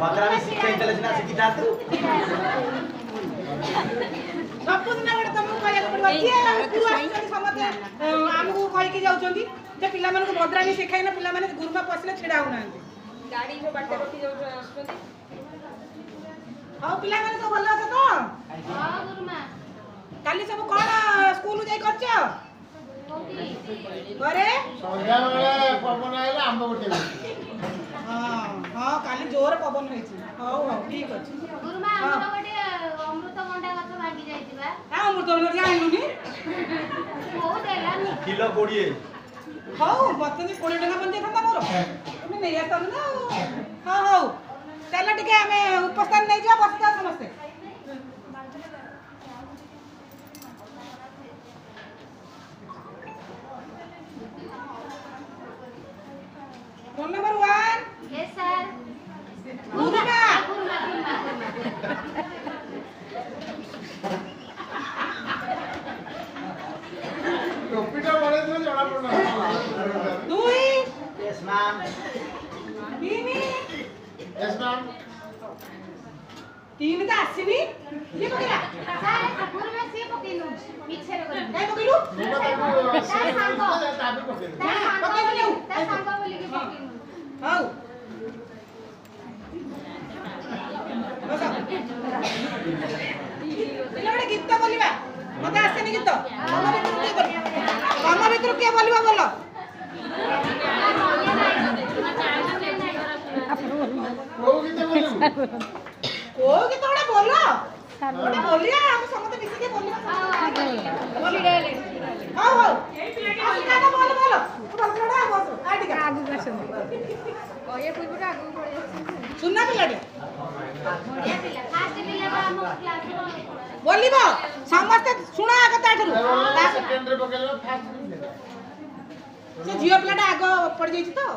भद्रामी शिक्षाई चले सिना शिखिता तू सब दिन गोटे तुमको कहया पड़ो किए तू आछन समते हमहु कहि के जाउछंती जे पिला मानको भद्रामी शिखाई ना पिला माने गुरुमा पसले छेडा होनांती गाड़ी जो बाटे रखी जाउ आछंती हां पिला माने सब भलो छ तो हां गुरुमा काली सब कोन स्कूल जाई करछ घरे संध्या बेले पवन आइला आंब गोटे हां हां काली जोर पवन होईछि हां हां ठीक अछि गुरुमा हमरो गोटे अमृत भंडा गछ भागी जाईतिबा हां अमृत भंडा जाइलुनी बहुत देलानी किलो 20 हां बतनी 20 टका पंजे था मोर तुम नै आतन ना हां हां चल टिके हमें उपस्थान नै जा बस जा समस्त फोन नंबर 1 यस सर गुरुमा टोपीटा बळे तो जणा पडना 2 यस मैम 3 यस मैम 3 तो आसीनी ये पकेला सर गुरुमा से पकेनु मिछरे कर काय पकेलु ताबे पके ता सांग बोली के पकेनु हां बस इला गीत बोलिबा मते आसेनी गीत तम भितर के बोलिबा बोलो को गीत बोलू को गीत ओडा बोलो ओडा बोलिया हम समते मिसी के बोलिबा बोलिडाले हां हां ए पिलाटी बोल बोल बोल बोलड़ा बस आटिका आगु गसन ओये पुरपुरा आगु पड़ जाछ सुनना पिलाटी बढ़िया पिला फास्ट पिला बा हम क्लास रो बोलिबो समस्त सुना आगे ताठरू सेकेंड रे पकेलो फास्ट से जियो पिलाटा आगो पड़ जाईछि तो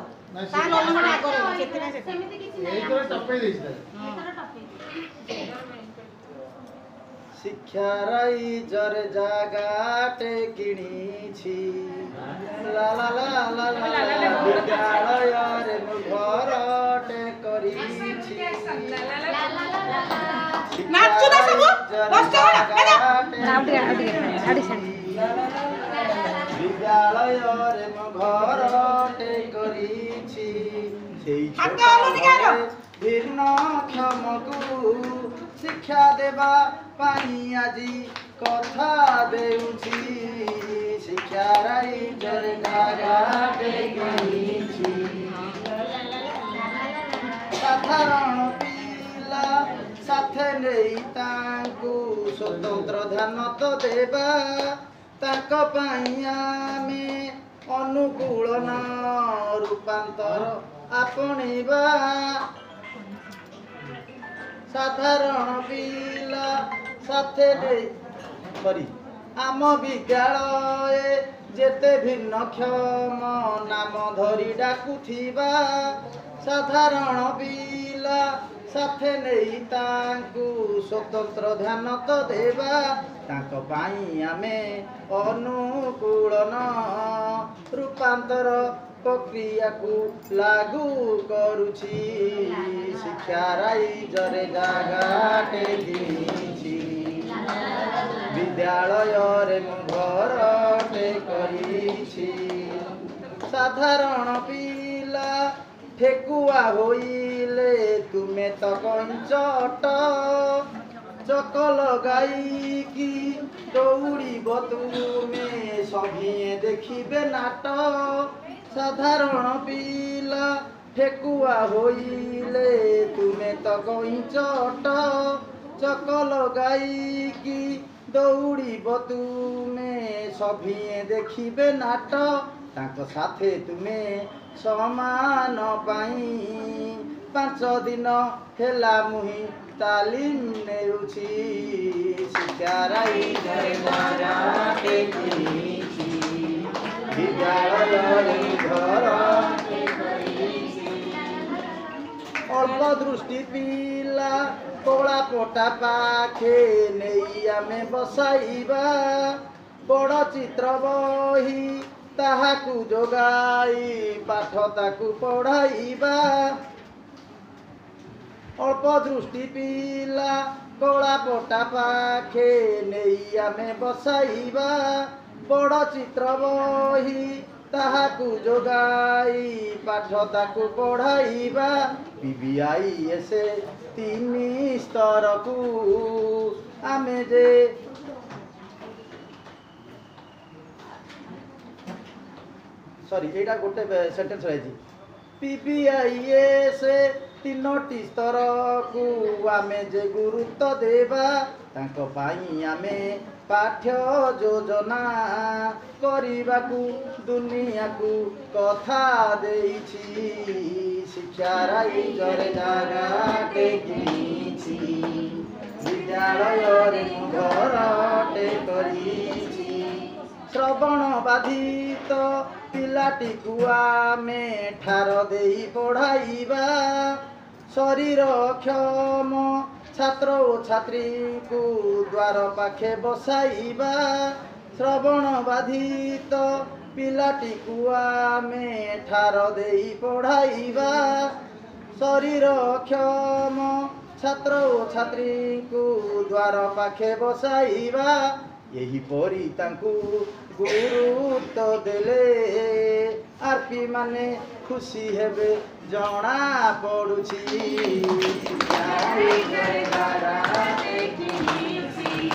ता नंबर आगो केते ना से सेमिति किछि नै एई तो टपे देइछ एतर टॉपिक शिक्षाराई जर जागाटे किणीछि ला ला ला ला ला विद्यालय रे घरटे करिछि ला ला ला नाचु ना सब बस करा आउटी विद्यालय रे घरटे करिछि सेई हाथ हलुनी कारो भिन्न क्षमकु शिक्षा देवा पाई आजी कथा देउछि शिक्षाराई जरे गागाटे किणीछि साधारण पिला साथे नेई तांकु स्वतंत्र ध्यान तो देवा तांक पाई आमे अनुकूल न रूपांतर आपणिबा साधारण पिला साथे सॉरी आम विद्यालय जेते भिन्न क्षम नाम धरी डाकुथिबा साधारण पिला साथे नेई तांकु स्वतंत्र ध्यान तो देवा तांक पाई आमे अनुकूलन रूपांतर प्रक्रिया को लागू करुछि शिक्षाराई जरे जागाटे किणीछि विद्यालय रे घरटे करिछि साधारण पिला ठेकुआ होइले तुमे तो कंचट चक लगाई कि दौड़ब तुमे सभिए देखिबे नाट साधारण पिला ठेकुआ होइले तुमे तो कंचट चक लगाई कि दौड़ब तुमे सभिए देखिबे नाट तांको साथे तुमे समान पाई 5 दिन हेला मुही तालीम नेउछि शिक्षाराई जरे जागाटे किणीछि विद्यालय घर अल्प दृष्टि पिला कोला पोटा पाखे नेई आमे बसाइबा बड़ चित्र बही ताहाकु जोगाई पाठ ताकु पढ़ाइबा ଅଳ୍ପ ଦୃଷ୍ଟି ପିଲା କଳା ପଟା ପାଖେ ନେଇ ଆମେ ବସାଇବା ବଡ଼ ଚିତ୍ର ବହି ତାହାକୁ ଯୋଗାଇ ପାଠ ତାକୁ ପଢ଼ାଇବା PBIS 3 ସ୍ତରକୁ ଆମେ ଯେ सॉरी एटा गोटे सेंटेंस रही PBIS 3टी स्तर को आमे जे गुरुत्व देवा तांको पाई आमे पाठ्य योजना करिबाकू दुनिया को कथा देइछि शिक्षार इजरे जागा टेकिछि विद्यालय रे घरटे करिछि श्रवण बाधित पिलाटी को आमे ठार देई पढ़ाइबा शरीर क्षम छात्र और छात्री को द्वार पाखे बसाइबा श्रवण बाधित पिलाटी को आमे ठार देई पढ़ाइबा शरीर क्षम छात्र और छात्री को द्वार पाखे बसाइबा यही परी तांकू गुरुत्व देले आरपी माने खुशी हेबे जणा पड़ुछि।